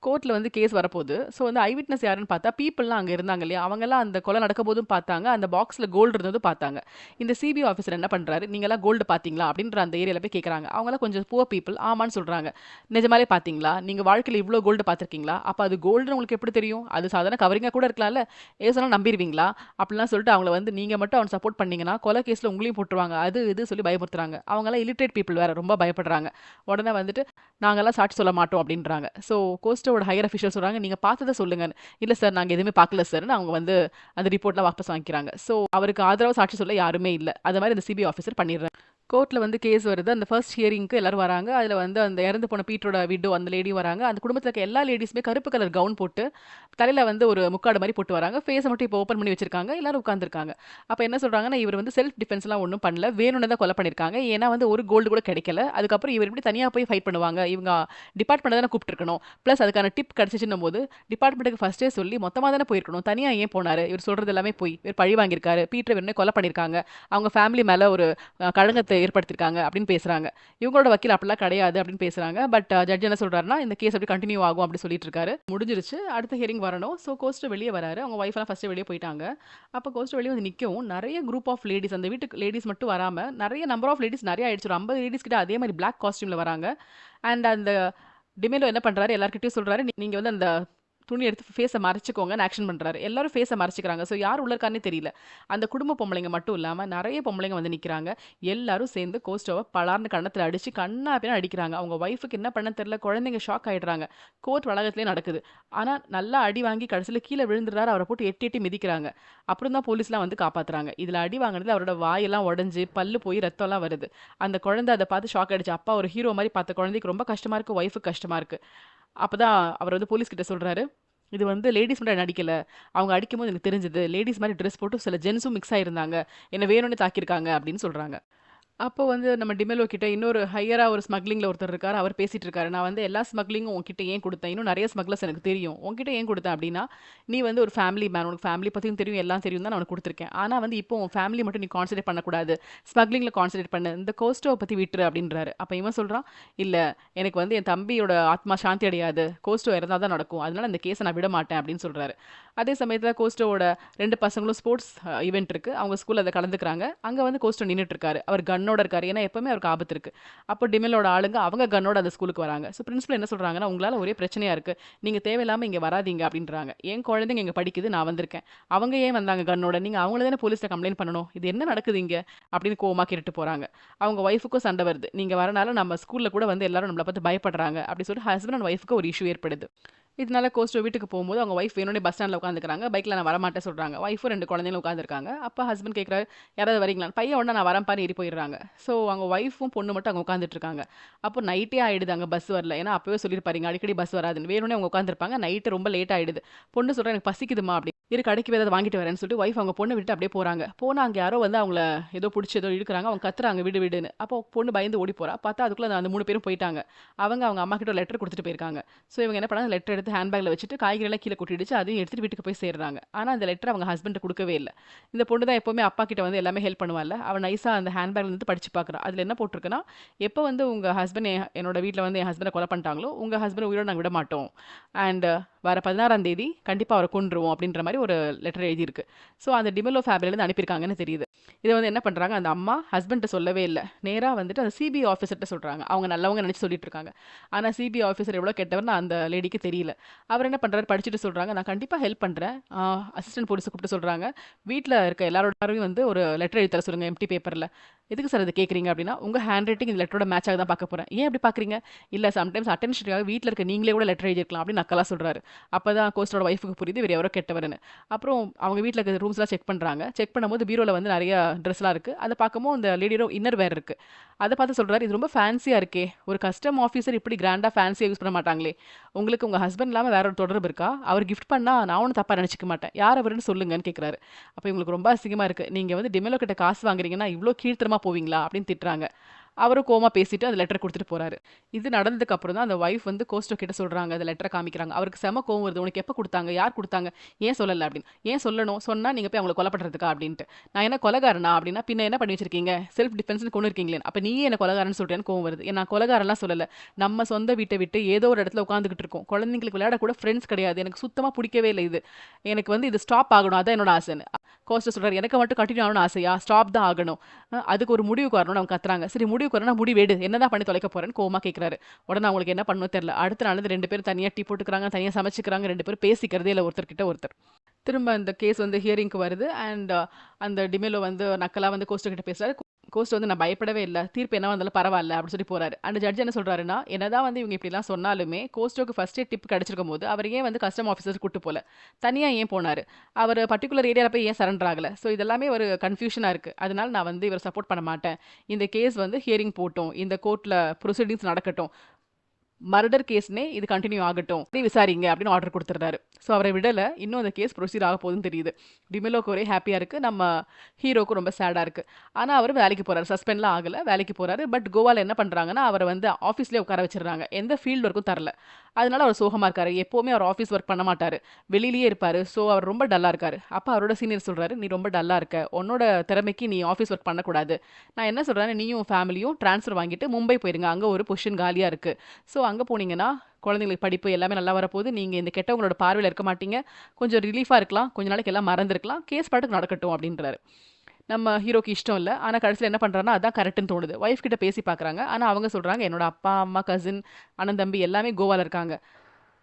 கோர்ட்ல வந்து கேஸ் வரப்போகுது. ஸோ வந்து ஐ விட்னஸ் யாருன்னு பார்த்தா, பீப்பிள்லாம் அங்க இருந்தாங்க இல்லையா? அவங்கலாம் அந்த கொலை நடக்கும்போதும் பார்த்தாங்க. அந்த பாக்ஸ்ல கோல்டு இருந்ததும் பார்த்தாங்க. இந்த சிபிஐ ஆஃபீசர் என்ன பண்றாரு, "நீங்கலாம் கோல்டு பார்த்தீங்களா?" அப்படின்ற அந்த ஏரியால போய் கேட்குறாங்க. அவங்கலாம் கொஞ்சம் புவர் பீப்பிள். ஆமான்னு சொல்றாங்க. "நிஜமாலே பார்த்தீங்களா? நீங்க வாழ்க்கையில இவ்ளோ கோல்டு பார்த்துருக்கீங்களா? அப்ப அது கோல்டுன்னு உங்களுக்கு எப்படி தெரியும்? அது சாதாரண கவரிங்கா கூட இருக்கலாம்ல. ஏதோ சொன்னா நம்பிருவீங்களா?" அப்படிலாம் சொல்லிட்டு அவங்கள வந்து நீங்க மட்டும் அவன சப்போர்ட் பண்ணீங்கன்னா, கொலை கேஸ்ல உங்களையும் போட்டுருவாங்க. அது இது சொல்லி பயமுறுத்துறாங்க. அவங்கலாம் இல்லிட்ரேட் பீப்பிள் வேற. ரொம்ப பயப்படுறாங்க. உடனே வந்துட்டு, "நாங்கலாம் சாட்சி சொல்ல மாட்டோம்" அப்படின்றாங்க. ஸோ கோஸ்டோட ஹையர் அஃபிஷியல் சொல்றாங்க, "நீங்க பார்த்தத சொல்லுங்கன்னு." "இல்ல சார், நாங்க எதுவுமே பார்க்கல சார்ன்னு" அவங்க வந்து அந்த ரிப்போர்ட்லாம் வாபஸ் வாங்கிக்கிறாங்க. ஸோ அவருக்கு ஆதரவா சாட்சி சொல்ல யாருமே இல்ல. அது மாரி அந்த சிபிஐ ஆஃபீசர் பண்ணிடுறாரு. கோர்ட்ல வந்து கேஸ் வருது. அந்த ஃபர்ஸ்ட் ஹியரிங்க்கு எல்லாரும் வராங்க. அதுல வந்து அந்த இறந்து போன பீட்டரோட விடோ அந்த லேடியும் வராங்க. அந்த குடும்பத்துல இருக்க எல்லா லேடீஸுமே கருப்பு கலர் கவுன் போட்டு, தலையில வந்து ஒரு முக்காடு மாரி போட்டு வராங்க. ஃபேஸ மட்டும் இப்போ ஓப்பன் பண்ணி வச்சிருக்காங்க. எல்லாரும் உட்கார்ந்துருக்காங்க. அப்ப என்ன சொல்றாங்கன்னா, இவர் வந்து செல்ஃப் டிஃபென்ஸ்லாம் ஒண்ணும் பண்ணல. வேணும்னே தான் கொலை பண்ணியிருக்காங்க. ஏன்னா வந்து ஒரு கோல்டு கூட கிடைக்கல. அதுக்கப்புறம் இவர் எப்படி தனியா போய் ஃபைட் பண்ணுவாங்க? இவங்க டிபார்ட்மெண்ட்ட தானே கூப்பிட்டுருக்கணும். பிளஸ் அதுக்கான டிப் கிடைச்சுச்சுன்னும்போது, டிபார்ட்மெண்ட்டுக்கு ஃபர்ஸ்ட்டே சொல்லி மொத்தமா தானே போயிருக்கணும். தனியா ஏன் போனாரு? இவர் சொல்றது எல்லாமே பொய். இவர் பழி வாங்கியிருக்காரு. பீட்டர வேணும்னே கொலை பண்ணியிருக்காங்க. அவங்க ஃபேமிலி மேல ஒரு கலங்கத்த ஏற்படுத்தியிருக்காங்க அப்படின்னு பேசுறாங்க. இவங்களோட வக்கீல் அப்படிலாம் கிடையாது அப்படின்னு பேசுறாங்க. பட் ஜட்ஜ் என்ன சொல்றாருன்னா, இந்த கேஸ் அப்படி கண்டினியூ ஆகும் அப்படி சொல்லிட்டு இருக்காரு. முடிஞ்சிருச்சு. அடுத்த ஹியரிங் வரணும். ஸோ கோஸ்ட் வெளியே வராரு. அவங்க ஒய்ஃப் எல்லாம் ஃபர்ஸ்ட் வெளியே போயிட்டாங்க. அப்போ கோஸ்ட் வெளியே வந்து நிற்கவும் நிறைய குரூப் ஆஃப் லேடிஸ், அந்த வீட்டுக்கு லேடிஸ் மட்டும் வராம நிறைய நம்பர் ஆஃப் லேடிஸ் நிறைய ஆயிடுச்சு. ஒரு 50 லேடிஸ் கிட்ட அதே மாதிரி பிளாக் காஸ்டியூம்ல வராங்க. அண்ட் அந்த டிமெலோ என்ன பண்றாரு, எல்லார்கிட்டயும் சொல்றாரு, நீங்க வந்து அந்த துணி எடுத்து ஃபேஸை மறைச்சிக்கோங்கன்னு ஆக்ஷன் பண்றாரு. எல்லாரும் ஃபேஸை மறைச்சிக்கிறாங்க. ஸோ யார் உள்ள இருக்காருன்னே தெரியல. அந்த குடும்ப பொம்பளைங்க மட்டும் இல்லாம நிறைய பொம்பளைங்க வந்து நிக்கிறாங்க. எல்லாரும் சேர்ந்து கோஸ்டோவை பலார்னு கன்னத்துல அடிச்சு கண்ணா பின்ன அடிக்கிறாங்க. அவங்க ஒய்ஃபுக்கு என்ன பண்ண தெரியல. குழந்தைங்க ஷாக் ஆயிடுறாங்க. கோர்ட் வளாகத்திலே நடக்குது. ஆனா நல்லா அடி வாங்கி கடைசியில கீழே விழுந்துறாரு. அவரை போட்டு எட்டி எட்டி மிதிக்கிறாங்க. அப்புறம் தான் போலீஸ்லாம் வந்து காப்பாத்துறாங்க. இதுல அடி வாங்கினதுல அவரோட வாயெல்லாம் உடைஞ்சு பல்லு போய் ரத்தம்லாம் வருது. அந்த குழந்தை அதை பார்த்து ஷாக் ஆயிடுச்சு. அப்பா ஒரு ஹீரோ மாதிரி பார்த்த குழந்தைக்கு ரொம்ப கஷ்டமா இருக்கு, ஒய்ஃபுக்கு கஷ்டமா இருக்கு. அப்பதான் அவர் வந்து போலீஸ் கிட்ட சொல்றாரு, இது வந்து லேடீஸ் மட்டும் என்ன அடிக்கல. அவங்க அடிக்கும்போது எனக்கு தெரிஞ்சது. லேடீஸ் மாதிரி ட்ரெஸ் போட்டு சில ஜென்ஸும் மிக்ஸ் ஆயிருந்தாங்க. என்ன வேணும்னு தாக்கியிருக்காங்க அப்படின்னு சொல்றாங்க. அப்போ வந்து நம்ம டிமெலோ கிட்ட இன்னொரு ஹையரா ஒரு ஸ்மக்லிங்ல ஒருத்தர் இருக்காரு. அவர் பேசிட்டு இருக்காரு. நான் வந்து எல்லா ஸ்மக்லிங்கும் உன்கிட்ட ஏன் கொடுத்தேன்? இன்னும் நிறைய ஸ்மக்லர்ஸ் எனக்கு தெரியும். உன்கிட்ட ஏன் கொடுத்தேன் அப்படின்னா, நீ வந்து ஒரு ஃபேமிலி மேன். உனக்கு ஃபேமிலி பத்தியும் தெரியும், எல்லாம் தெரியும் தான் நான் உனக்கு கொடுத்துருக்கேன். ஆனா வந்து இப்போ உன் ஃபேமிலி மட்டும் நீ கான்சன்ட்ரேட் பண்ணக்கூடாது. ஸ்மக்லிங்ல கான்சன்ட்ரேட் பண்ணு. இந்த கோஸ்டோவை பத்தி விட்டுரு அப்படின்றாரு. அப்ப இவன் சொல்றான், இல்ல எனக்கு வந்து என் தம்பியோட ஆத்மா சாந்தி அடையாது. கோஸ்டோ இறந்தா தான் நடக்கும். அதனால இந்த கேஸை நான் விட மாட்டேன் அப்படின்னு சொல்றாரு. அதே சமயத்துல கோஸ்டோவோட 2 பசங்களும் ஸ்போர்ட்ஸ் ஈவென்ட் இருக்கு. அவங்க ஸ்கூல்ல அதை கலந்துக்கிறாங்க. அங்க வந்து கோஸ்டோ நின்னுட்டு இருக்காரு. அவர் கன்னோட இருக்காரு. ஏன்னா எப்பவுமே அவருக்கு ஆபத்து இருக்கு. அப்போ டிமெலோட ஆளுங்க அவங்க கன்னோட அந்த ஸ்கூலுக்கு வராங்க. ஸோ பிரின்சிபல் என்ன சொல்றாங்கன்னா, உங்களால ஒரே பிரச்சனையா இருக்கு. நீங்க தேவையில்லாம இங்க வராதீங்க அப்படின்றாங்க. என் குழந்தைங்க இங்க படிக்குது, நான் வந்திருக்கேன். அவங்க ஏன் வந்தாங்க கன்னோட? நீங்க அவங்கள தானே போலீஸ்ல கம்ப்ளைண்ட் பண்ணணும். இது என்ன நடக்குது இங்க அப்படின்னு கோவமா கேட்டுட்டு போறாங்க. அவங்க ஒய்ஃபுக்கும் சண்டை வருது. நீங்க வரனால நம்ம ஸ்கூல்ல கூட வந்து எல்லாரும் நம்மளை பார்த்து பயப்படுறாங்க அப்படி சொல்லி ஹஸ்பண்ட் அண்ட் ஒய்ஃபுக்கு ஒரு இஷ்யூ ஏற்படுது. இதனால கோஸ்டோ வீட்டுக்கு போகும்போது அவங்க ஒய்ஃப் வேணும்னே பஸ் ஸ்டாண்ட்ல உட்காந்துக்கிறாங்க. பைக்ல நான் வரமாட்டேன் சொல்றாங்க. ஒய்ஃபும் 2 குழந்தைங்களும் உட்காந்துருக்காங்க. அப்ப ஹஸ்பண்ட் கேட்குறாரு, யாராவது வரீங்களா? பையன் உடனே நான் வரேன் பாரு ஏறி போயிடுறாங்க. ஸோ அவங்க ஒய்ஃபும் பொண்ணு மட்டும் அங்கே உட்காந்துட்டு இருக்காங்க. அப்போ நைட்டே ஆயிடுது, அங்கே பஸ் வரல. ஏன்னா அப்பவே சொல்லியிருப்பாருங்க அடிக்கடி பஸ் வராதுன்னு. வேணும்னே அவங்க உட்காந்துருப்பாங்க. நைட்டு ரொம்ப லேட் ஆயிடுது. பொண்ணு சொல்றா, எனக்கு பசிக்குதுமா அப்படி இரு கடைக்கு போய் ஏதாவது வாங்கிட்டு வரேன்னு சொல்லிட்டு ஒய்ஃப் அவங்க பொண்ணை விட்டு அப்படியே போறாங்க. போனா அங்கே யாரோ வந்து அவங்கள ஏதோ பிடிச்சி ஏதோ இழுக்கிறாங்க. அவங்க கத்துறாங்க விடு விடுன்னு. அப்போ பொண்ணு பயந்து ஓடி போறா. பார்த்தா அதுக்குள்ள அந்த 3 பேரும் போயிட்டாங்க. அவங்க அம்மா கிட்ட லெட்டர் கொடுத்துட்டு போயிருக்காங்க. ஸோ இவங்க என்ன பண்ணாங்க, லெட்டர் எடுத்து ஹேண்ட்பேக்ல வச்சுட்டு காய்கறிலாம் கீழே கொட்டிடுச்சு. அதையும் எடுத்துட்டு வீட்டுக்கு போய் சேர்றாங்க. ஆனா அந்த லெட்டர் அவங்க ஹஸ்பண்ட் கொடுக்கவே இல்லை. இந்த பொண்ணு தான் எப்பவுமே அப்பா கிட்ட வந்து எல்லாமே ஹெல்ப் பண்ணுவாள்ல. அவ நைஸா அந்த ஹேண்ட்பேக்ல இருந்து படிச்சு பார்க்குறா. அதுல என்ன போட்டிருக்குன்னா, எப்போ வந்து உங்க ஹஸ்பண்ட் என்னோட வீட்டில் வந்து என் ஹஸ்பண்டை கொலை பண்ணிட்டாங்களோ, உங்க ஹஸ்பண்ட் உயிரோட நாங்கள் விட மாட்டோம். அண்ட் வர 16ஆம் தேதி கண்டிப்பா அவரை கொன்றுவோம் அப்படின்ற மாதிரி ஒரு லெட்டர் எழுதியிருக்கு. ஸோ அந்த டிமெலோ ஃபேமிலியிலேருந்து அனுப்பியிருக்காங்கன்னு தெரியுது. இதை வந்து என்ன பண்றாங்க, அந்த அம்மா ஹஸ்பண்ட்டை சொல்லவே இல்லை. நேரா வந்துட்டு அந்த சிபிஐ ஆஃபீஸர்கிட்ட சொல்றாங்க. அவங்க நல்லவங்க நினைச்சு சொல்லிட்டு இருக்காங்க. ஆனா சிபிஐ ஆஃபீஸர் எவ்வளோ கெட்டவர்னு அந்த லேடிக்கு தெரியல. அவர் என்ன பண்றாரு, படிச்சுட்டு சொல்றாங்க, நான் கண்டிப்பா ஹெல்ப் பண்றேன். அசிஸ்டன்ட் போலீஸை கூப்பிட்டு சொல்றாங்க, வீட்டில் இருக்க எல்லாரோடையும் வந்து ஒரு லெட்டர் எழுதி தர சொல்லுங்க எம்டி பேப்பர்ல. எதுக்கு சார் இது கேட்குறீங்க அப்படின்னா, உங்க ஹேண்ட் ரைட்டிங் இந்த லெட்டரோட மேட்சாக தான் பார்க்க போறேன். ஏன் அப்படி பார்க்குறீங்க? இல்லை சம்டைம்ஸ் அட்டென்ஷனுக்காக வீட்டில் இருக்க நீங்களே கூட லெட்டர் எழுதிருக்கலாம் அப்படின்னு நக்கலா சொல்றாரு. அப்பதான் கோஸ்டோட ஒய்ஃபுக்கு புரியுது இவர் எவரோ கெட்டவர்னு. அப்புறம் அவங்க வீட்டில் இருக்க ரூம்ஸ்லாம் செக் பண்றாங்க. செக் பண்ணும்போது பீரோல வந்து நிறைய ட்ரெஸ்லாம் இருக்கு. அதை பார்க்கும்போது அந்த லேடியோட இன்னர் வேர் இருக்கு. அதை பார்த்து சொல்றாரு, இது ரொம்ப ஃபேன்சியா இருக்கே, ஒரு கஸ்டம் ஆஃபீஸர் இப்படி கிராண்டா ஃபேன்சியா யூஸ் பண்ண மாட்டாங்களே. உங்களுக்கு உங்க ஹஸ்பண்ட் இல்லாம வேற ஒரு தொடர்பு இருக்கா? அவர் கிஃப்ட் பண்ணா நான் ஒன்றும் தப்பா நினைச்சுக்க மாட்டேன். யார் அவருன்னு சொல்லுங்கன்னு கேட்குறாரு. அப்போ இவங்களுக்கு ரொம்ப அசிங்கமா இருக்கு. நீங்க வந்து டிமெலோ கிட்ட காசு வாங்குறீங்கன்னா இவ்வளோ கீழ்த்தரமா போவீங்களா அப்படின்னு திட்டுறாங்க. அவரும் கோமா பேசிட்டு அந்த லெட்டர் கொடுத்துட்டு போறாரு. இது நடந்ததுக்கு அப்புறம் தான் அந்த ஒய்ஃப் வந்து கோஸ்டோ கிட்ட சொல்றாங்க, அந்த லெட்டரை காமிக்கிறாங்க. அவருக்கு செம கோவம் வருது. உனக்கு எப்போ கொடுத்தாங்க, யார் கொடுத்தாங்க, ஏன் சொல்லலை அப்படின்னு. ஏன் சொல்லணும், சொன்னா நீங்க போய் அவங்களை கொலை பண்றதுக்கா அப்படின்ட்டு. நான் என்ன கொலகாரனா அப்படின்னா, பின்ன என்ன பண்ணி வச்சிருக்கீங்க, செல்ஃப் டிஃபென்ஸ்னு கொண்டு இருக்கீங்களே, அப்ப நீயே என்ன கொலகாரன்னு சொல்றேன்னு கோவம் வருது. நான் கொலகாரன்லாம் சொல்லலை. நம்ம சொந்த வீட்டை விட்டு ஏதோ ஒரு இடத்துல உட்காந்துக்கிட்டு இருக்கோம். குழந்தைங்களுக்கு விளையாட கூட ஃப்ரெண்ட்ஸ் கிடையாது. எனக்கு சுத்தமா பிடிக்கவே இல்லை இது. எனக்கு வந்து இது ஸ்டாப் ஆகணும், அதான் என்னோட ஆசைன்னு. கோஸ்டோ சொல்றாரு, எனக்கு மட்டும் கண்டினியூ ஆகணும்னு ஆசையா, ஸ்டாப் தான் ஆகணும். அதுக்கு ஒரு முடிவுக்கு வரணும்னு அவங்க கத்துறாங்க. சரி முடிவுக்கு வரணும், முடிவெடு, என்னதான் பண்ணி தொலைக்க போறேன்னு கோவமா கேட்குறாரு. உடனே அவங்களுக்கு என்ன பண்ணணும் தெரியல. அடுத்த நாள் 2 பேரும் தனியாக டீ போட்டுக்கிறாங்க, தனியாக சமைச்சுக்கிறாங்க. 2 பேரும் பேசிக்கிறதே இல்லை ஒருத்தர் கிட்ட ஒருத்தர். திரும்ப அந்த கேஸ் வந்து ஹியரிங்க்கு வருது. அண்ட் அந்த டிமெலோ வந்து நக்கலா வந்து கோஸ்டோ கிட்ட பேசுறாரு. கோஸ்ட் வந்து நான் பயப்படவே இல்லை, தீர்ப்பு என்ன வந்தாலும் பரவாயில்ல அப்படின்னு சொல்லி போறாரு. அந்த ஜட்ஜ் என்ன சொல்றாருன்னா, என்னதான் வந்து இவங்க இப்படிலாம் சொன்னாலுமே கோஸ்டோக்கு ஃபர்ஸ்டே டிப் கிடைச்சிருக்கும் போது அவர் ஏன் வந்து கஸ்டம் ஆஃபீஸர் கூட்டு போல, தனியா ஏன் போனாரு, அவர் பர்டிகுலர் ஏரியாவில் போய் ஏன் சரண்டர் ஆகல. ஸோ இதெல்லாமே ஒரு கன்ஃபியூஷனா இருக்கு. அதனால நான் வந்து இவர் சப்போர்ட் பண்ண மாட்டேன். இந்த கேஸ் வந்து ஹியரிங் போட்டும், இந்த கோர்ட்ல ப்ரொசீடிங்ஸ் நடக்கட்டும், மர்டர் கேஸ்னே இது கண்டினியூ ஆகட்டும், விசாரிங்க அப்படின்னு ஆர்டர் கொடுத்துறாரு. ஸோ அவரை விடலை. இன்னும் அந்த கேஸ் ப்ரொசீட் ஆக போகுதுன்னு தெரியுது. டிமெலோக்கு ஒரே ஹாப்பியாக இருக்குது, நம்ம ஹீரோக்கும் ரொம்ப சேடாக இருக்குது. ஆனால் அவர் வேலைக்கு போகிறாரு, சஸ்பெண்ட்லாம் ஆகலை, வேலைக்கு போகிறாரு. பட் கோவாவில் என்ன பண்ணுறாங்கன்னா அவரை வந்து ஆஃபீஸ்லேயே உட்கார வச்சிடுறாங்க, எந்த ஃபீல்டு ஒர்க்கும் தரல. அதனால அவர் சோகமா இருக்காரு. எப்பவுமே அவர் ஆஃபீஸ் ஒர்க் பண்ண மாட்டாரு. வெளியிலேயே இருப்பாரு. ஸோ அவர் ரொம்ப டல்லா இருக்காரு. அப்ப அவரோட சீனியர் சொல்றாரு, "நீ ரொம்ப டல்லா இருக்க. உன்னோட திறமைக்கு நீ ஆஃபீஸ் ஒர்க் பண்ணக்கூடாது. நான் என்ன சொல்றேன், நீயும் ஃபேமிலியும் ட்ரான்ஸ்ஃபர் வாங்கிட்டு மும்பை போயிருங்க. அங்க ஒரு பொசிஷன் காலியா இருக்கு. ஸோ அங்க போனீங்கன்னா குழந்தைங்களுக்கு படிப்பு எல்லாமே நல்லா வரப்போகுது. நீங்க இந்த கெட்டவங்களோட பார்வையில இருக்க மாட்டீங்க. கொஞ்சம் ரிலீஃபா இருக்கலாம். கொஞ்ச நாளைக்கு எல்லாம் மறந்துருக்கலாம். கேஸ் பாட்டுக்கு நடக்கட்டும்" அப்படின்றாரு. நம்ம ஹீரோக்கு இஷ்டம் இல்ல. ஆனா கடைசில என்ன பண்றாருன்னா, அதான் கரெக்ட்ன்னு தோணுது. வைஃப் கிட்ட பேசி பார்க்குறாங்க. ஆனா அவங்க சொல்றாங்க, "என்னோட அப்பா, அம்மா, கசின், அண்ணன், தம்பி எல்லாமே கோவால இருக்காங்க.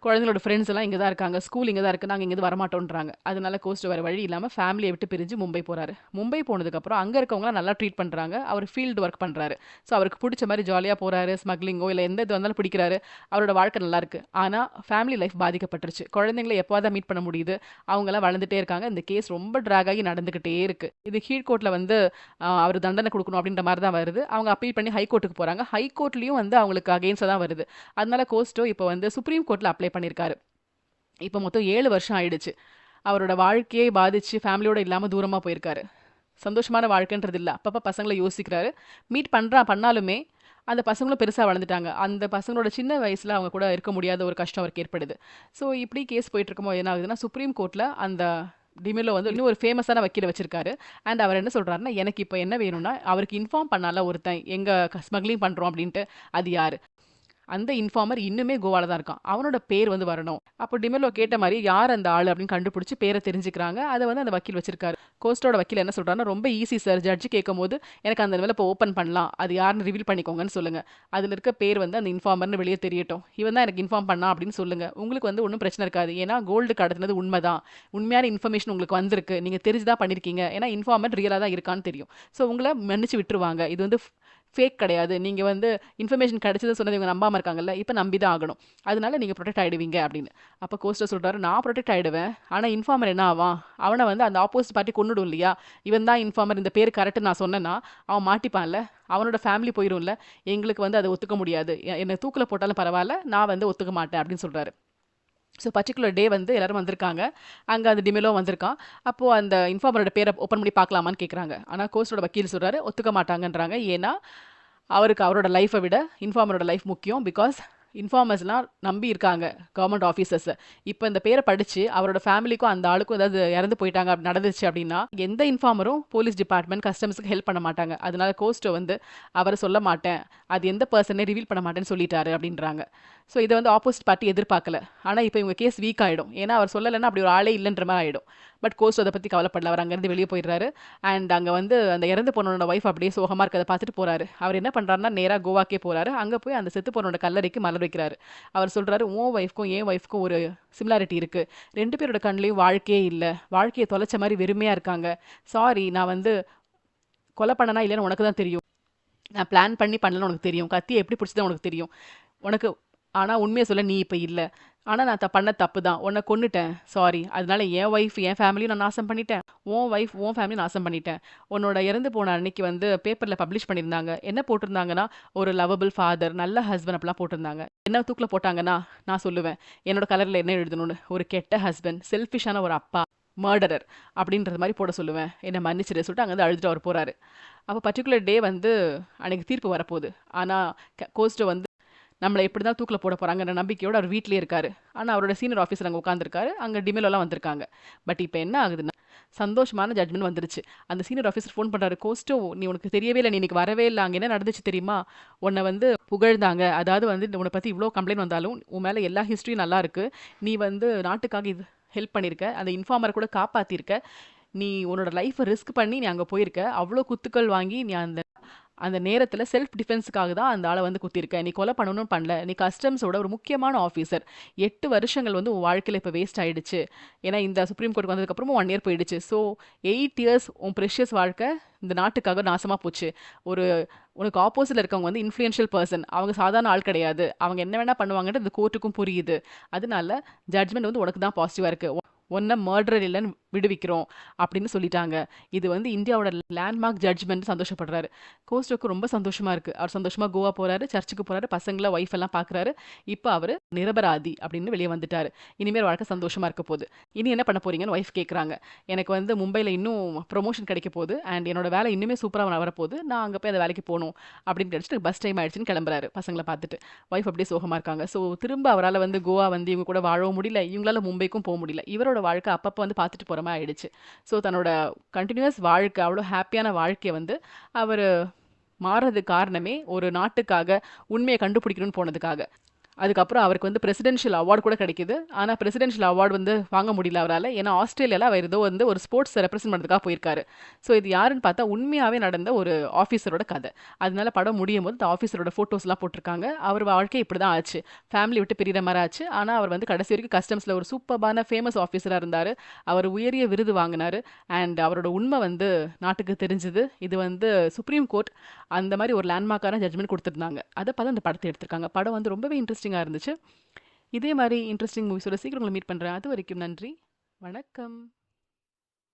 குழந்தைங்களோட ஃப்ரெண்ட்ஸ் எல்லாம் இங்க தான் இருக்காங்க. ஸ்கூல் இங்க தான் இருக்கு. நாங்க இங்கேருந்து வரமாட்டோன்றாங்க." அதனால கோஸ்ட் வேற வழி இல்லாம ஃபேமிலிய விட்டு பிரிஞ்சு மும்பை போறாரு. மும்பை போனதுக்கப்புறம் அங்க இருக்கவங்கலாம் நல்லா ட்ரீட் பண்றாங்க. அவர் ஃபீல்டு ஒர்க் பண்றாரு. ஸோ அவருக்கு புடிச்ச மாரி ஜாலியா போறாரு. ஸ்மக்லிங்கோ இல்ல எந்த இது வந்தாலும் பிடிக்கிறாரு. அவரோட வாழ்க்கை நல்லா இருக்கு. ஆனா ஃபேமிலி லைஃப் பாதிக்கப்பட்டுருச்சு. குழந்தைங்கள எப்பவாவது மீட் பண்ண முடியுது. அவங்கலாம் வளர்ந்துட்டே இருக்காங்க. இந்த கேஸ் ரொம்ப டிராக் ஆகி நடந்துகிட்டே இருக்கு. இது கீழ்கோர்ட்ல வந்து அவரு தண்டனை குடுக்கணும் அப்படின்ற மாரி தான் வருது. அவங்க அப்பீல் பண்ணி ஹைகோர்ட்டுக்கு போறாங்க. ஹைகோர்ட்லயும் வந்து அவங்களுக்கு அகைன்ஸ்டா தான் வருது. அதனால கோஸ்ட்டோ இப்ப வந்து சுப்ரீம் கோர்ட்ல அப்ளை பண்ணியிருக்காரு. இப்ப மொத்தம் 7 வருஷம் ஆயிடுச்சு. அவரோட வாழ்க்கையே பாதிச்சு ஃபேமிலியோட இல்லாம தூரமா போயிருக்காரு. சந்தோஷமான வாழ்க்கைன்றது இல்ல. அப்பப்ப பசங்கள யோசிக்கிறாரு. மீட் பண்ணாலுமே அந்த பசங்களும் பெருசா வளர்ந்துட்டாங்க. அந்த பசங்களோட சின்ன வயசுல அவங்க கூட இருக்க முடியாத ஒரு கஷ்டம் அவருக்கு ஏற்படுது. ஸோ இப்படி கேஸ் போயிட்டு இருக்கும்போது என்ன ஆகுதுன்னா, சுப்ரீம் கோர்ட்ல அந்த டிமெலோ வந்து இன்னும் ஒரு ஃபேமஸான வக்கீல வச்சிருக்காரு. அண்ட் அவர் என்ன சொல்றாருன்னா, எனக்கு இப்ப என்ன வேணும்னா, அவருக்கு இன்ஃபார்ம் பண்ணான்ல ஒருத்தன், எங்க ஸ்மக்லிங் பண்றோம் அப்படின்ட்டு, அது யாரு? அந்த இன்ஃபார்மர் இன்னுமே கோவால தான் இருக்கான். அவனோட பேர் வந்து வரணும். அப்போ டிமெல்லோ கேட்ட மாரி யார் அந்த ஆளு அப்படின்னு கண்டுபிடிச்சு பேர தெரிஞ்சுக்கிறாங்க. அத வந்து அந்த வக்கீல் வச்சிருக்காரு. கோஸ்ட்டோட வக்கீல் என்ன சொல்றாருன்னா, ரொம்ப ஈஸி சார். ஜட்ஜ் கேட்கும்போது எனக்கு அந்த லெவல்ல இப்போ ஓப்பன் பண்ணலாம். அது யாருன்னு ரிவீல் பண்ணிக்கோங்கன்னு சொல்லுங்க. அதுல இருக்க பேர் வந்து அந்த இன்ஃபார்மர்னு வெளிய தெரியட்டும். இவன் தான் எனக்கு இன்ஃபார்ம் பண்ணான் அப்படின்னு சொல்லுங்க. உங்களுக்கு வந்து ஒண்ணும் பிரச்சனை இருக்காது. ஏன்னா கோல்டு கடத்துனது உண்மைதான். உண்மையான இன்ஃபர்மேஷன் உங்களுக்கு வந்திருக்கு. நீங்க தெரிஞ்சு தான் பண்ணியிருக்கீங்க. ஏன்னா இன்ஃபார்மர் ரியலா தான் இருக்கான்னு தெரியும். ஸோ உங்கள மன்னிச்சு விட்டுருவாங்க. இது வந்து ஃபேக் கிடையாது. நீங்க வந்து இன்ஃபர்மேஷன் கிடைச்சதுன்னு சொன்னது இவங்க நம்பாம இருக்காங்கல்ல. இப்ப நம்பி தான் ஆகணும். அதனால நீங்க புரொடெக்ட் ஆயிடுவீங்க அப்படின்னு. அப்ப கோஸ்டர் சொல்றாரு, நான் புரொடெக்ட் ஆயிடுவேன். ஆனா இன்ஃபார்மர் என்ன ஆவான்? அவன வந்து அந்த ஆப்போசிட் பார்ட்டி கொன்னுடும் இல்லையா? இவன் தான் இன்ஃபார்மர், இந்த பேர் கரெக்ட்ன்னு நான் சொன்னேன்னா, அவன் மாட்டிப்பான்ல. அவனோட ஃபேமிலி போயிரும்ல. எங்களுக்கு வந்து அத ஒத்துக்க முடியாது. என்ன தூக்குல போட்டாலும் பரவால்ல. நான் வந்து ஒத்துக்க மாட்டேன் அப்படின்னு சொல்றாரு. ஸோ பர்ட்டிகுலர் டே வந்து எல்லாரும் வந்திருக்காங்க. அங்க அந்த டிமெலோ வந்திருக்கான். அப்போ அந்த இன்ஃபார்மரோட பேர ஓப்பன் பண்ணி பார்க்கலாமான்னு கேட்குறாங்க. ஆனா கோஸ்ட்டோட வக்கீல் சொல்றாரு, ஒத்துக்க மாட்டாங்கன்றாங்க. ஏன்னா அவருக்கு அவரோட லைஃப்பை விட இன்ஃபார்மரோட லைஃப் முக்கியம். பிகாஸ் இன்ஃபார்மர்ஸ்லாம் நம்பி இருக்காங்க கவர்மெண்ட் ஆஃபீஸர்ஸை. இப்போ இந்த பேரை படித்து அவரோட ஃபேமிலிக்கும் அந்த ஆளுக்கும் ஏதாவது இறந்து போயிட்டாங்க அப்படி நடந்துச்சு அப்படின்னா எந்த இன்ஃபார்மரும் போலீஸ் டிபார்ட்மெண்ட் கஸ்டம்ஸுக்கு ஹெல்ப் பண்ண மாட்டாங்க. அதனால கோஸ்ட்டோ வந்து அவரை சொல்ல மாட்டேன், அது எந்த பர்சனே ரிவீல் பண்ண மாட்டேன்னு சொல்லிட்டாரு அப்படின்றாங்க. ஸோ இதை வந்து ஆப்போசிட் பார்ட்டி எதிர்பார்க்கல. ஆனால் இப்போ இவங்க கேஸ் வீக் ஆகிடும். ஏன்னா அவர் சொல்லலைன்னா அப்படி ஒரு ஆளே இல்லைன்ற மாதிரி ஆகிடும். பட் கோஸ்ட் அதை பற்றி கவலைப்படல. அவர் அங்கேருந்து வெளியே போயிடுறாரு. அண்ட் அங்கே வந்து அந்த இறந்து போனோட ஒய்ஃப் அப்படியே சோகமாக இருக்கிறத பார்த்துட்டு போறாரு. அவர் என்ன பண்ணுறாருன்னா நேராக கோவாக்கே போறாரு. அங்கே போய் அந்த செத்து போனோட கல்லறைக்கு மலர் வைக்கிறாரு. அவர் சொல்றாரு, உன் ஒய்ஃப்க்கும் என் ஒய்ஃப்க்கும் ஒரு சிமிலாரிட்டி இருக்கு. 2 பேரோட கண்ணிலையும் வாழ்க்கையே இல்லை. வாழ்க்கையை தொலைச்ச மாதிரி வெறுமையா இருக்காங்க. சாரி, நான் வந்து கொலை பண்ணனா இல்லைன்னு உனக்கு தான் தெரியும். நான் பிளான் பண்ணி பண்ணலன்னு உனக்கு தெரியும். கத்தியை எப்படி பிடிச்சதுன்னு உனக்கு தெரியும். உனக்கு ஆனா உண்மைய சொல்ல நீ இப்ப இல்ல. ஆனா நான் பண்ண தப்பு தான். உன்ன கொன்னுட்டேன். சாரி. அதனால என் ஒய்ஃப், என் ஃபேமிலியும் நான் நாசம் பண்ணிட்டேன். உன் ஒய்ஃப், உன் ஃபேமிலியும் நாசம் பண்ணிட்டேன். உன்னோட இறந்து போன அன்னைக்கு வந்து பேப்பர்ல பப்ளிஷ் பண்ணியிருந்தாங்க. என்ன போட்டிருந்தாங்கன்னா, ஒரு லவபிள் ஃபாதர், நல்ல ஹஸ்பண்ட் அப்படிலாம் போட்டிருந்தாங்க. என்ன தூக்கில போட்டாங்கன்னா, நான் சொல்லுவேன். என்னோட கலர்ல என்ன எழுதணும்னு. ஒரு கெட்ட ஹஸ்பண்ட், செல்ஃபிஷான ஒரு அப்பா, மர்டரர் அப்படின்றது மாதிரி போட சொல்லுவேன். என்ன மன்னிச்சிடு சொல்லிட்டு அங்கேருந்து அழுதுட்டு அவர் போறாரு. அப்போ பர்ட்டிகுலர் டே வந்து அன்னைக்கு தீர்ப்பு வரப்போகுது. ஆனா கோஸ்ட்டோ வந்து நம்மளை எப்படி தான் தூக்கில போட போகிறாங்கன்ற நம்பிக்கையோடு அவர் வீட்டிலே இருக்காரு. ஆனால் அவரோட சீனியர் ஆஃபீஸர் அங்கே உட்காந்துருக்காரு. அங்கே டிமெலோலாம் வந்திருக்காங்க. பட் இப்போ என்ன ஆகுதுன்னா, சந்தோஷமான ஜட்மெண்ட் வந்துருச்சு. அந்த சீனியர் ஆஃபீஸர் ஃபோன் பண்ணுறாரு, கோஸ்ட்டோ நீ உனக்கு தெரியவே இல்லை, நீ இன்னைக்கு வரவே இல்லை, அங்கே என்ன நடந்துச்சு தெரியுமா? உன்னை வந்து புகழ்ந்தாங்க. அதாவது வந்து உன்னை பற்றி இவ்வளோ கம்ப்ளைண்ட் வந்தாலும் உன் மேலே எல்லா ஹிஸ்ட்ரியும் நல்லா இருக்கு. நீ வந்து நாட்டுக்காக இது ஹெல்ப் பண்ணியிருக்க, அந்த இன்ஃபார்மரை கூட காப்பாற்றிருக்க, நீ உன்னோட லைஃப்பை ரிஸ்க் பண்ணி நீ அங்கே போயிருக்க, அவ்வளோ குத்துக்கள் வாங்கி நீ அந்த அந்த நேரத்துல செல்ஃப் டிஃபென்ஸ்க்காக தான் அந்த ஆள வந்து குத்திருக்க. நீ கொலை பண்ணணும்னு பண்ணல. நீ கஸ்டம்ஸோட ஒரு முக்கியமான ஆஃபீசர். 8 வருஷங்கள் வந்து உன் வாழ்க்கையில இப்ப வேஸ்ட் ஆயிடுச்சு. ஏன்னா இந்த சுப்ரீம் கோர்ட் வந்ததுக்கு அப்புறமும் 1 இயர் போயிடுச்சு. ஸோ 8 இயர்ஸ் உன் ப்ரெஷியஸ் வாழ்க்கை இந்த நாட்டுக்காக நாசமா போச்சு. ஒரு உனக்கு ஆப்போசிட்ல இருக்கவங்க வந்து இன்ஃப்ளூயன்ஷியல் பர்சன். அவங்க சாதாரண ஆள் கிடையாது. அவங்க என்ன வேணா பண்ணுவாங்கன்றது இந்த கோர்ட்டுக்கும் புரியுது. அதனால ஜட்ஜ்மெண்ட் வந்து உனக்கு தான் பாசிட்டிவா இருக்கு. உன்னை மர்டரர் இல்லைன்னு விடுவிக்கிறோம் அப்படின்னு சொல்லிட்டாங்க. இது வந்து இந்தியாவோட லேண்ட்மார்க் ஜட்ஜ்மெண்ட் சந்தோஷப்படுறாரு. கோஸ்டோக்கு ரொம்ப சந்தோஷமா இருக்கு. அவர் சந்தோஷமா கோவா போறாரு, சர்ச்சுக்கு போறாரு, பசங்கள ஒய்ஃப் எல்லாம் பார்க்குறாரு. இப்போ அவர் நிரபராதி அப்படின்னு வெளியே வந்துட்டாரு. இனிமேல் வாழ்க்கை சந்தோஷமா இருக்க போகுது. இனி என்ன பண்ண போறீங்கன்னு ஒய்ஃப் கேட்குறாங்க. எனக்கு வந்து மும்பையில் இன்னும் ப்ரொமோஷன் கிடைக்க போகுது அண்ட் என்னோட வேலை இன்னுமே சூப்பராக வரப்போகுது. நான் அங்கே போய் அந்த வேலைக்கு போகணும் அப்படின்னு நினச்சிட்டு பஸ் டைம் ஆயிடுச்சுன்னு கிளம்புறாரு பசங்களை பார்த்துட்டு. ஒய்ஃப் அப்படியே சோகமாக இருக்காங்க. ஸோ திரும்ப அவரால் வந்து கோவா வந்து இவங்க கூட வாழவும் முடியல, இவங்களால மும்பைக்கும் போக முடியல. இவரோட வாழ்க்கை அப்பப்போ வந்து பார்த்துட்டு போகிற மாதிரி ஆயிடுச்சு. ஸோ தன்னோட கண்டினியூஸ் வாழ்க்கை, அவ்வளோ ஹாப்பியான வாழ்க்கையை வந்து அவர் மாறுறதுக்கு காரணமே ஒரு நாட்டுக்காக உண்மையை கண்டுபிடிக்கணும்னு போனதுக்காக. அதுக்கப்புறம் அவருக்கு வந்து பிரசிடென்ஷியல் அவார்டு கூட கிடைக்குது. ஆனால் பிரசிடென்ஷியல் அவார்டு வந்து வாங்க முடியல அவரால். ஏன்னா ஆஸ்திரேலியாவில் அவர் ஏதோ வந்து ஒரு ஸ்போர்ட்ஸ் ரெப்ரசென்ட் பண்ணுறதுக்காக போயிருக்காரு. ஸோ இது யாருன்னு பார்த்தா உண்மையாகவே நடந்த ஒரு ஆஃபீஸரோட கதை. அதனால படம் முடியும் போது இந்த ஆஃபீஸரோட ஃபோட்டோஸ்லாம் போட்டிருக்காங்க. அவர் வாழ்க்கை இப்படி தான் ஆச்சு. ஃபேமிலி விட்டு பிரிகிற மாதிரி ஆச்சு. ஆனால் அவர் வந்து கடைசி வரைக்கும் கஸ்டம்ஸில் ஒரு சூப்பர்பான ஃபேமஸ் ஆஃபீஸராக இருந்தார். அவர் உயரிய விருது வாங்கினார். அண்ட் அவரோட உண்மை வந்து நாட்டுக்கு தெரிஞ்சுது. இது வந்து சுப்ரீம் கோர்ட் அந்த மாதிரி ஒரு லேண்ட்மார்க்கான ஜட்மெண்ட் கொடுத்துருந்தாங்க. அதை பார்த்து அந்த படத்தை எடுத்திருக்காங்க. படம் வந்து ரொம்பவே இன்ட்ரெஸ்டிங்காக இருந்துச்சு. இதே மாதிரி இன்ட்ரெஸ்டிங் மூவிஸோட சீக்கிரம் உங்களை மீட் பண்ணுறேன். அது வரைக்கும் நன்றி, வணக்கம்.